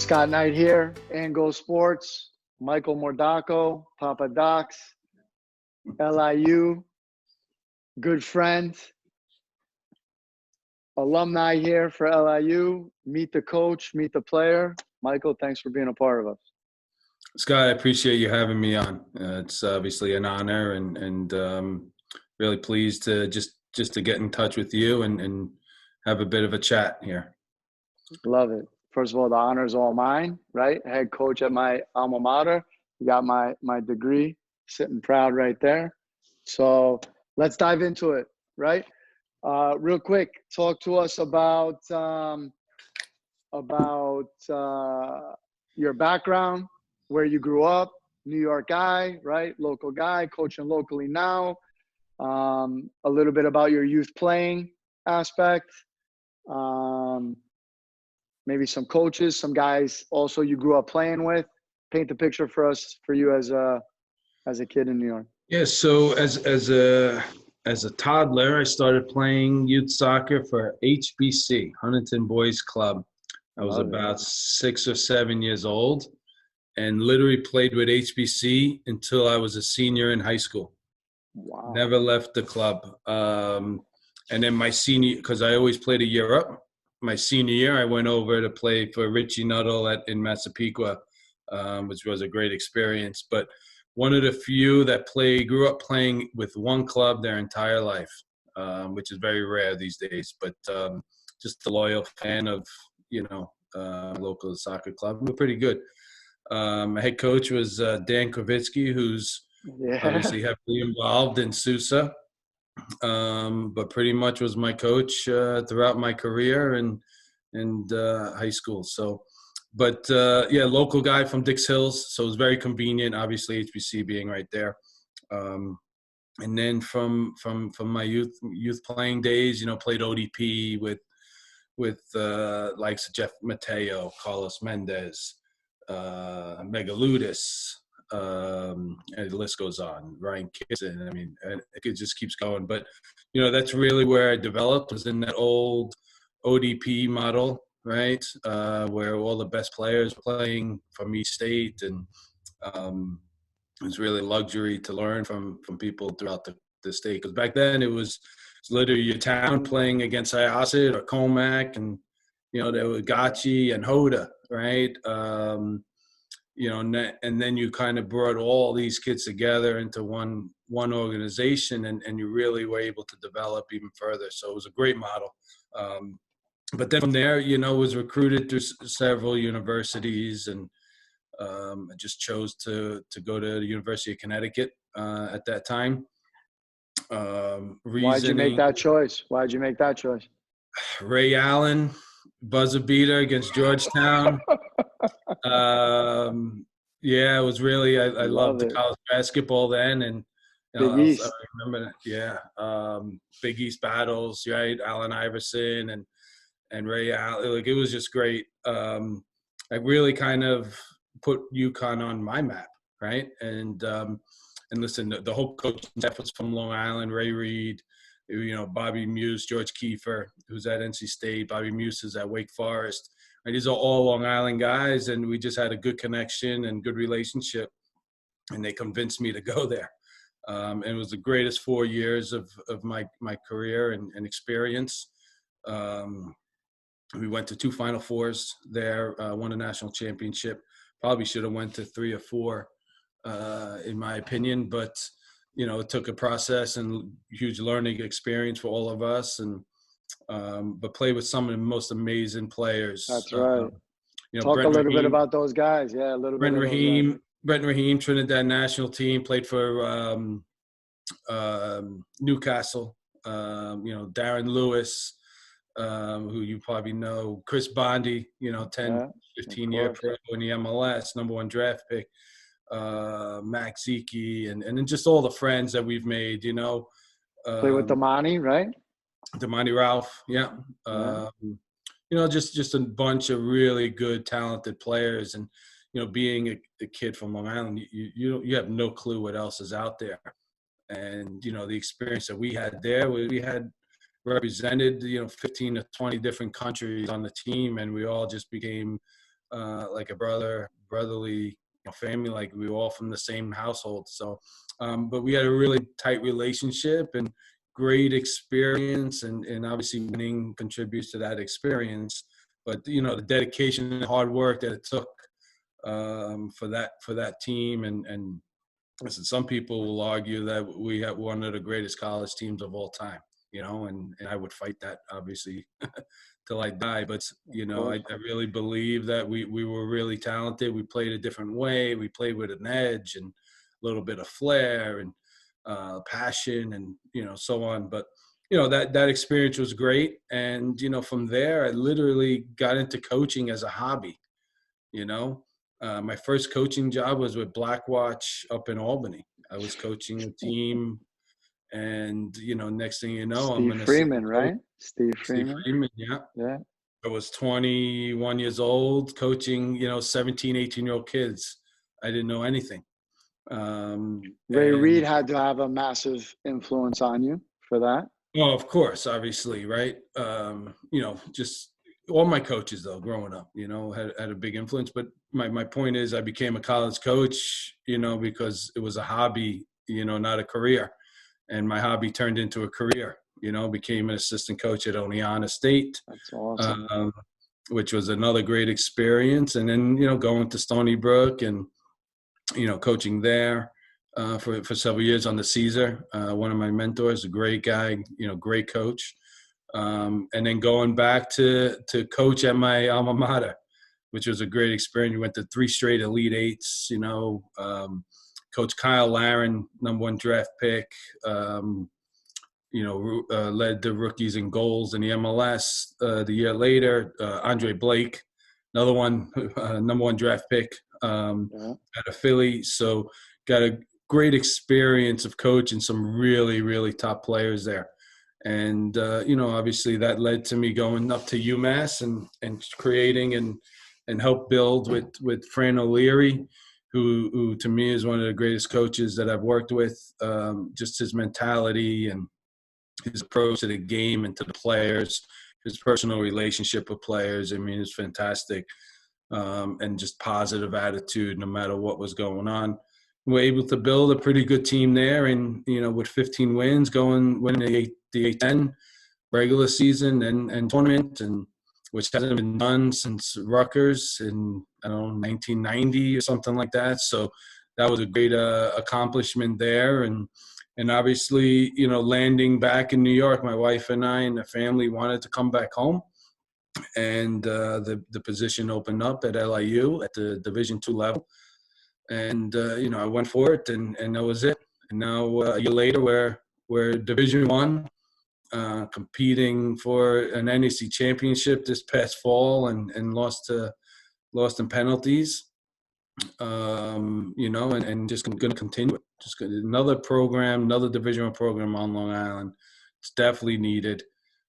Scott Knight here, and Go Sports. Michael Mordocco, Papa Docs, LIU, good friend, alumni here for LIU. Meet the coach, meet the player. Michael, thanks for being a part of us. Scott, I appreciate you having me on. It's obviously an honor, and really pleased to just to get in touch with you and have a bit of a chat here. Love it. First of all, the honor is all mine, right? Head coach at my alma mater. You got my degree, sitting proud right there. So let's dive into it, right? Real quick, talk to us about your background, where you grew up, New York guy, right? Local guy, coaching locally now. A little bit about your youth playing aspect. Maybe some coaches, some guys also you grew up playing with. Paint the picture for you as a kid in New York. Yeah, so as a toddler, I started playing youth soccer for HBC, Huntington Boys Club. I was about 6 or 7 years old, and literally played with HBC until I was a senior in high school. Wow. Never left the club. And then my senior, because I always played a year up, my senior year, I went over to play for Richie Nuttall in Massapequa, which was a great experience. But one of the few that grew up playing with one club their entire life, which is very rare these days. But just a loyal fan of, local soccer club. We're pretty good. My head coach was Dan Kravitsky, who's obviously heavily involved in Sousa. But pretty much was my coach throughout my career and high school. So, but local guy from Dix Hills, so it was very convenient. Obviously, HBC being right there. And then from my youth playing days, played ODP with likes of Jeff Mateo, Carlos Mendez, Megaludis. And the list goes on. Ryan Kitson. I mean, it just keeps going. But that's really where I developed, was in that old ODP model, right? Where all the best players playing from each state, and it was really a luxury to learn from people throughout the state. Because back then it was literally your town playing against Syosset or Comac, and there was Gacci and Hoda, right? And then you kind of brought all these kids together into one organization, and you really were able to develop even further. So it was a great model. But then from there, was recruited through several universities, and I just chose to go to the University of Connecticut at that time. Why'd you make that choice? Ray Allen, buzzer beater against Georgetown. It was really, I loved the college basketball then, and Big East. I remember that. Yeah. Big East battles, right? Allen Iverson and Ray Allen. Like, it was just great. I really kind of put UConn on my map, right? And listen, the whole coaching staff was from Long Island. Ray Reed, Bobby Muse, George Kiefer, who's at NC State. Bobby Muse is at Wake Forest. Right, these are all Long Island guys, and we just had a good connection and good relationship, and they convinced me to go there. And it was the greatest 4 years of my career and experience. We went to 2 Final Fours there, won a national championship. Probably should have went to 3 or 4, in my opinion, but it took a process and huge learning experience for all of us, and but play with some of the most amazing players. That's right. Talk a little bit about those guys. Yeah, a little bit. Brent Raheem, Trinidad national team, played for Newcastle. Darren Lewis, who you probably know. Chris Bondi, 15-year pro in the MLS, #1 draft pick. Max Zeke, and then just all the friends that we've made. Play with Damani, right? Damani Ralph, yeah. Just a bunch of really good, talented players, and being a kid from Long Island, you have no clue what else is out there, and the experience that we had there, we had represented 15 to 20 different countries on the team, and we all just became like a brotherly family, like we were all from the same household. So, but we had a really tight relationship and great experience, and obviously winning contributes to that experience. But the dedication and hard work that it took for that team, and listen, some people will argue that we have one of the greatest college teams of all time, and I would fight that obviously till I die. But I really believe that we were really talented. We played a different way. We played with an edge and a little bit of flair and passion, and so on. But that experience was great, and from there I literally got into coaching as a hobby. My first coaching job was with Blackwatch up in Albany. I was coaching a team, and next thing you know, I'm Steve an Freeman, assistant coach. right? Steve Steve Freeman. Freeman, yeah. Yeah. I was 21 years old, coaching 17, 18-year-old kids. I didn't know anything. Ray Reid And had to have a massive influence on you for that. well, of course, obviously, right? Just all my coaches, though, growing up, had a big influence. But my point is, I became a college coach, because it was a hobby, not a career. And my hobby turned into a career, became an assistant coach at Oneonta State, That's awesome. which was another great experience. And then, going to Stony Brook and, coaching there. For several years on the Caesar, one of my mentors, a great guy, great coach. And then going back to coach at my alma mater, which was a great experience. We went to 3 straight Elite Eights, Coach Kyle Laren, #1 draft pick, led the rookies in goals in the MLS. The year later, Andre Blake, another one, #1 draft pick out of Philly. So got a great experience of coaching some really, really top players there. And, obviously that led to me going up to UMass and creating and help build with Fran O'Leary, who to me is one of the greatest coaches that I've worked with. Just his mentality and his approach to the game and to the players, his personal relationship with players. I mean, it's fantastic. And just positive attitude no matter what was going on. We were able to build a pretty good team there, and with 15 wins, winning the A10 regular season and tournament, and which hasn't been done since Rutgers in 1990 or something like that. So that was a great accomplishment there, and obviously landing back in New York, my wife and I and the family wanted to come back home, and the position opened up at LIU at the Division II level. And, I went for it, and that was it. And now a year later, we're Division I, competing for an NEC championship this past fall, and lost in penalties, and just going to continue it. Just another program, another Division I program on Long Island. It's definitely needed,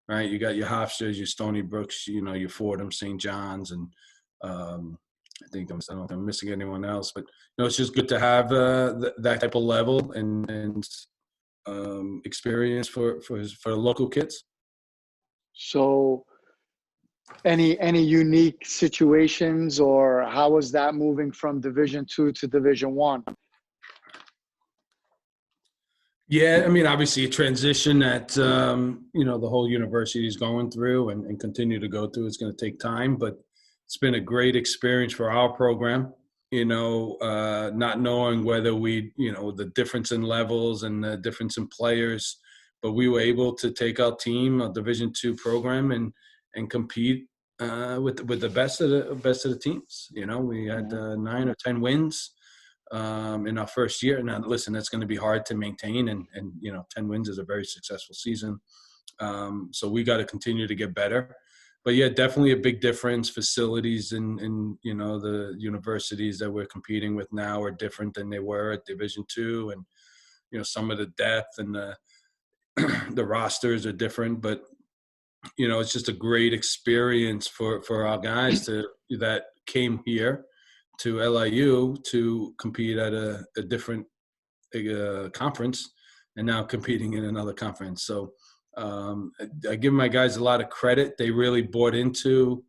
right? You got your Hofstras, your Stony Brooks, your Fordham, St. John's, and I don't know if I'm missing anyone else, but it's just good to have that type of level and experience for the local kids. So, any unique situations, or how was that moving from Division II to Division I? Yeah, I mean, obviously a transition that the whole university is going through and continue to go through. It's going to take time, but it's been a great experience for our program, not knowing whether the difference in levels and the difference in players, but we were able to take our team, a Division II program, and compete with the best of the teams. We had 9 or 10 wins in our first year. Now, listen, that's going to be hard to maintain, and 10 wins is a very successful season. So we got to continue to get better. But yeah, definitely a big difference. Facilities in the universities that we're competing with now are different than they were at Division II, and some of the depth and the rosters are different. But it's just a great experience for our guys that came here to LIU to compete at a different conference, and now competing in another conference. So I give my guys a lot of credit. They really bought into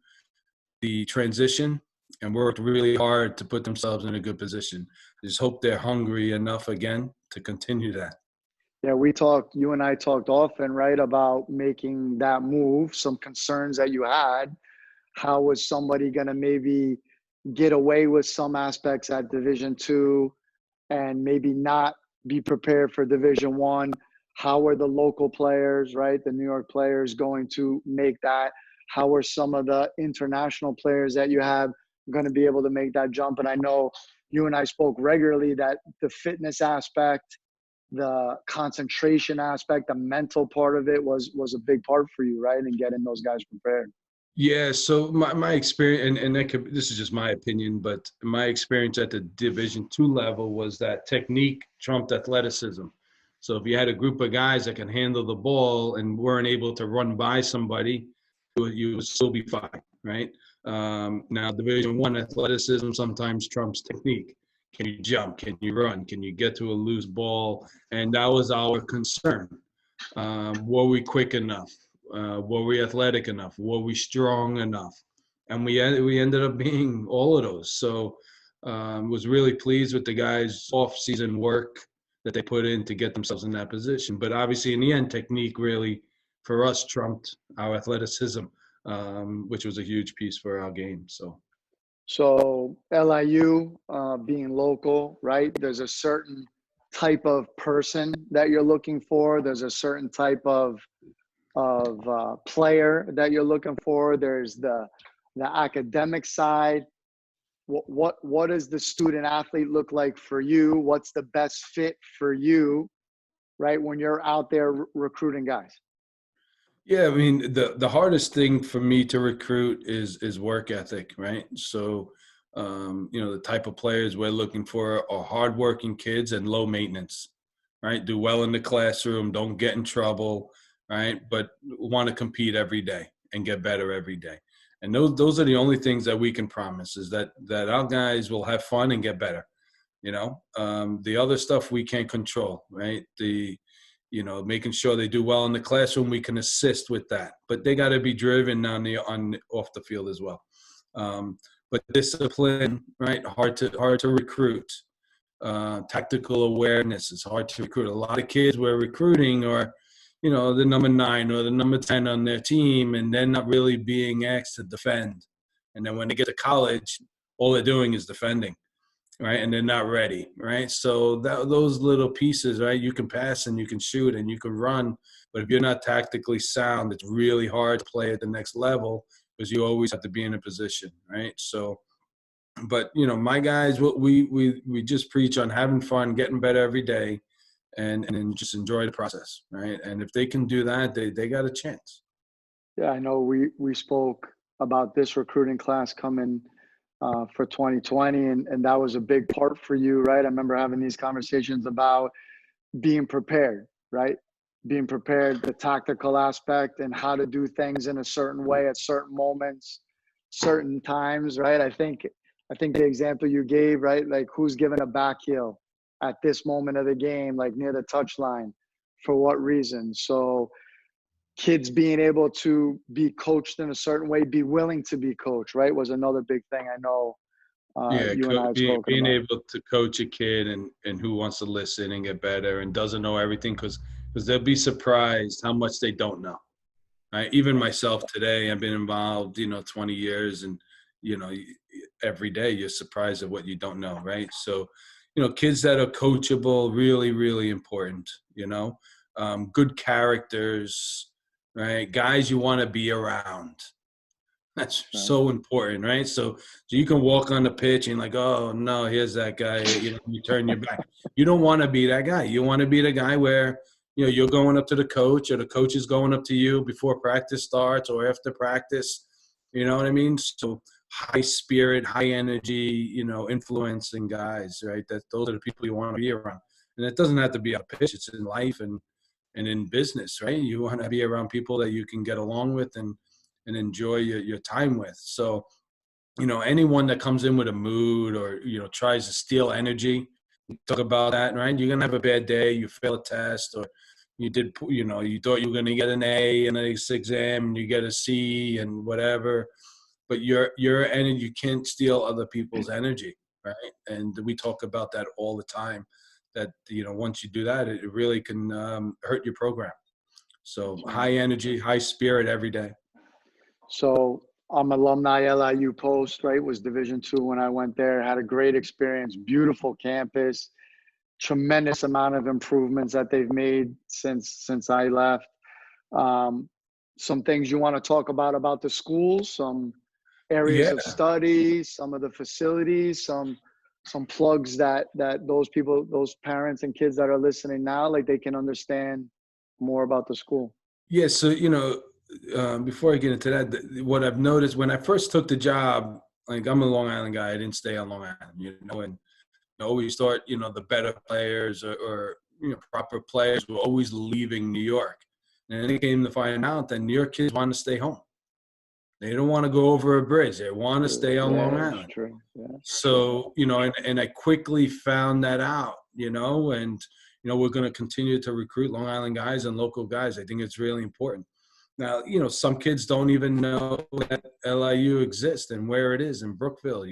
the transition and worked really hard to put themselves in a good position. I just hope they're hungry enough again to continue that. Yeah, you and I talked often, right, about making that move, some concerns that you had. How was somebody going to maybe get away with some aspects at Division II and maybe not be prepared for Division I? How are the local players, right, the New York players, going to make that? How are some of the international players that you have going to be able to make that jump? And I know you and I spoke regularly that the fitness aspect, the concentration aspect, the mental part of it was a big part for you, right, in getting those guys prepared. Yeah, so my experience, and this is just my opinion, but my experience at the Division II level was that technique trumped athleticism. So if you had a group of guys that can handle the ball and weren't able to run by somebody, you would still be fine, right? Now, Division I athleticism sometimes trumps technique. Can you jump? Can you run? Can you get to a loose ball? And that was our concern. Were we quick enough? Were we athletic enough? Were we strong enough? And we ended up being all of those. So was really pleased with the guys' off-season work that they put in to get themselves in that position. But obviously, in the end, technique really, for us, trumped our athleticism, which was a huge piece for our game. So LIU, being local, right? There's a certain type of person that you're looking for. There's a certain type of player that you're looking for. There's the academic side. What does the student athlete look like for you? What's the best fit for you, right, when you're out there recruiting guys? Yeah, I mean, the hardest thing for me to recruit is work ethic, right? So, the type of players we're looking for are hardworking kids and low maintenance, right? Do well in the classroom, don't get in trouble, right? But want to compete every day and get better every day. And those are the only things that we can promise, is that our guys will have fun and get better. The other stuff we can't control, right? Making sure they do well in the classroom, we can assist with that. But they got to be driven off the field as well. But discipline, right? Hard to recruit. Tactical awareness is hard to recruit. A lot of kids we're recruiting are, the number 9 or the number 10 on their team, and they're not really being asked to defend. And then when they get to college, all they're doing is defending. Right, and they're not ready, right? So those little pieces, right? You can pass and you can shoot and you can run, but if you're not tactically sound, it's really hard to play at the next level because you always have to be in a position, right? So, but my guys, we just preach on having fun, getting better every day, and just enjoy the process, right? And if they can do that, they got a chance. Yeah, I know we spoke about this recruiting class coming for 2020, and that was a big part for you, right? I remember having these conversations about being prepared, right? Being prepared, the tactical aspect, and how to do things in a certain way at certain moments, certain times, right? I think the example you gave, right? Like, who's given a back heel at this moment of the game, like near the touchline, for what reason? So kids being able to be coached in a certain way, be willing to be coached, right, was another big thing I know you and I have spoken being about. able to coach a kid and who wants to listen and get better and doesn't know everything, because they'll be surprised how much they don't know. Right? Even myself today, I've been involved, 20 years, and every day you're surprised at what you don't know, right? So, kids that are coachable, really, really important. Good characters, right? Guys you want to be around. That's Right. so important, right? So you can walk on the pitch and like, oh no, here's that guy. You turn your back. You don't want to be that guy. You want to be the guy where you're going up to the coach, or the coach is going up to you before practice starts or after practice. You know what I mean? So high spirit, high energy, influencing guys, right? Those are the people you want to be around. And it doesn't have to be on a pitch. It's in life and in business, right? You want to be around people that you can get along with and enjoy your time with. So, anyone that comes in with a mood or, tries to steal energy, talk about that, right? You're going to have a bad day. You fail a test, or you thought you were going to get an A in this exam and you get a C and whatever. but your energy, you can't steal other people's energy, right? And we talk about that all the time, that, once you do that, it really can hurt your program. So That's right. high energy, high spirit every day. So I'm alumni LIU Post, right? Was Division II when I went there. Had a great experience, beautiful campus, tremendous amount of improvements that they've made since I left. Some things you want to talk about the schools, some areas Yeah. of study, some of the facilities, some plugs that those people, those parents and kids that are listening now, like they can understand more about the school. Yeah. So, before I get into that, what I've noticed when I first took the job, like I'm a Long Island guy, I didn't stay on Long Island, and always thought, the better players or proper players were always leaving New York. And then it came to find out that New York kids want to stay home. They don't want to go over a bridge. They want to stay on Long Yeah, it's Island. true. Yeah, it's true. So, and I quickly found that out, and, we're going to continue to recruit Long Island guys and local guys. I think it's really important. Now, some kids don't even know that LIU exists and where it is in Brookville,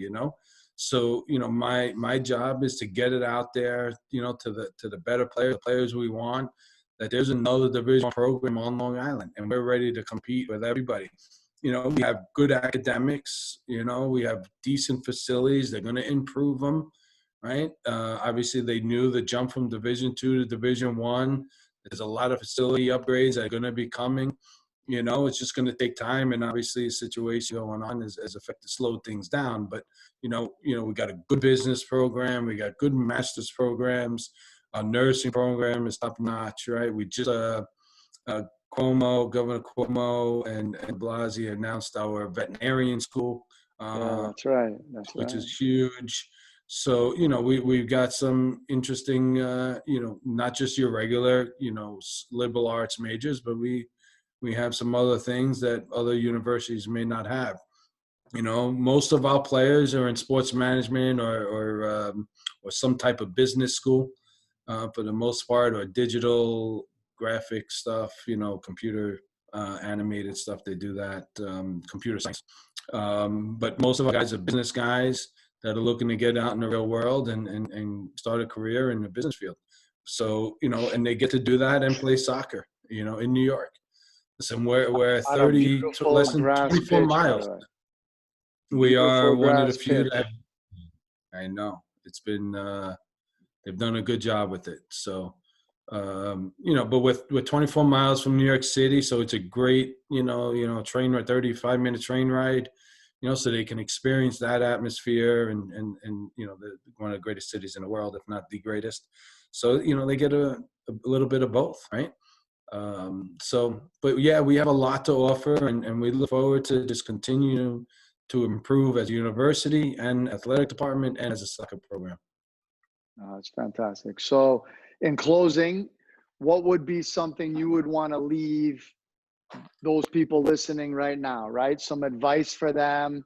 So, my job is to get it out there, to the better players, the players we want, that there's another division program on Long Island and we're ready to compete with everybody. We have good academics, we have decent facilities. They're going to improve them, right? Obviously, they knew the jump from Division II to Division I. There's a lot of facility upgrades that are going to be coming. It's just going to take time, and obviously, the situation going on has affected, slowed things down. But we got a good business program, we got good master's programs, our nursing program is top notch, right? We just Governor Cuomo and Blasey announced our veterinarian school, Yeah, that's right. That's which right. is huge. So, we've got some interesting, not just your regular, liberal arts majors, but we have some other things that other universities may not have. Most of our players are in sports management or some type of business school, for the most part, or digital graphic stuff, computer animated stuff. They do that, computer science. But most of our guys are business guys that are looking to get out in the real world and start a career in the business field. So, and they get to do that and play soccer, in New York. Listen, we're On a 30, beautiful less than grass 24 pitch, by the miles. way. We are Beautiful one of the grass few pitch. that, I know, it's been, they've done a good job with it. So, but we're 24 miles from New York City, so it's a great, train ride, 35-minute train ride, so they can experience that atmosphere and one of the greatest cities in the world, if not the greatest. So, they get a little bit of both, right? But yeah, we have a lot to offer, and we look forward to just continue to improve as a university and athletic department and as a soccer program. It's fantastic. So in closing, what would be something you would want to leave those people listening right now, right? Some advice for them.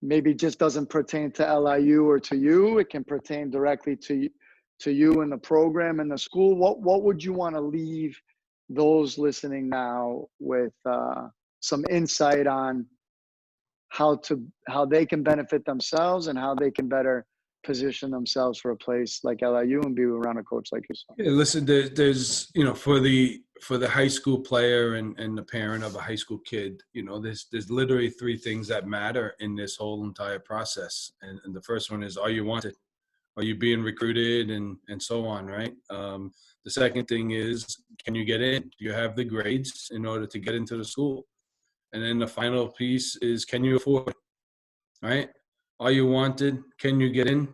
Maybe just doesn't pertain to LIU or to you. It can pertain directly to you and the program and the school. What would you want to leave those listening now with some insight on how they can benefit themselves and how they can better position themselves for a place like LIU and be around a coach like yourself? Yeah, listen, there's for the high school player and the parent of a high school kid, there's literally three things that matter in this whole entire process. And the first one is, are you wanted? Are you being recruited and so on, right? The second thing is, can you get in? Do you have the grades in order to get into the school? And then the final piece is, can you afford it, right? Are you wanted? Can you get in?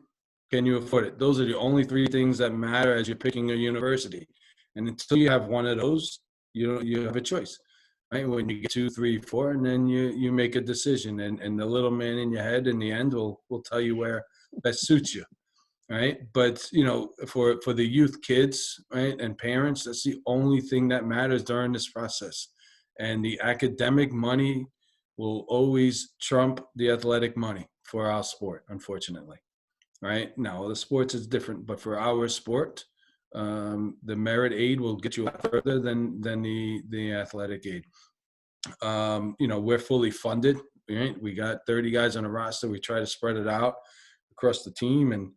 Can you afford it? Those are the only three things that matter as you're picking a university. And until you have one of those, you have a choice, right? When you get 2, 3, 4, and then you make a decision, and the little man in your head in the end will tell you where best suits you, right? But for the youth kids, right, and parents, that's the only thing that matters during this process. And the academic money will always trump the athletic money for our sport, unfortunately. Right now, the sports is different, but for our sport, the merit aid will get you further than the athletic aid. we're fully funded. Right? We got 30 guys on a roster. We try to spread it out across the team and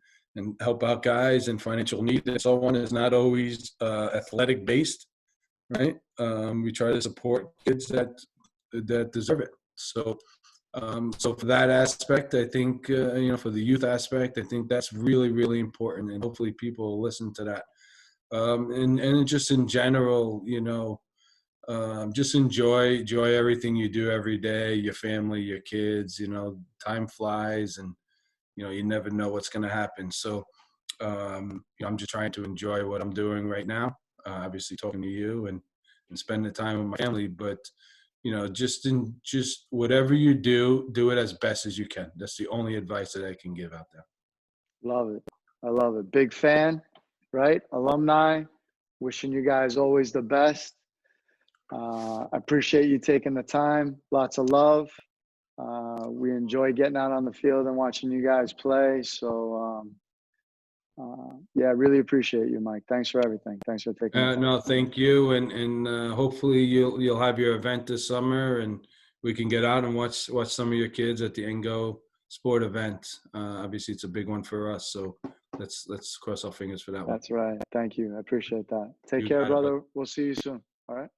help out guys in financial need. And so on is not always athletic based, right? We try to support kids that deserve it. So for that aspect, I think for the youth aspect, I think that's really, really important, and hopefully people will listen to that. And just in general, just enjoy everything you do every day, your family, your kids. Time flies, and you never know what's going to happen. So I'm just trying to enjoy what I'm doing right now. Obviously, talking to you and spending time with my family, but just whatever you do it as best as you can. That's the only advice that I can give out there. Love it. I love it. Big fan, right? Alumni. Wishing you guys always the best. I appreciate you taking the time. Lots of love. We enjoy getting out on the field and watching you guys play. So, yeah, really appreciate you, Mike. Thanks for everything. Thanks for taking the time. No, thank you, and hopefully you'll have your event this summer, and we can get out and watch some of your kids at the Engo Sport event. Obviously, it's a big one for us, so let's cross our fingers for that one. That's right. Thank you. I appreciate that. Take care, brother. We'll see you soon. All right.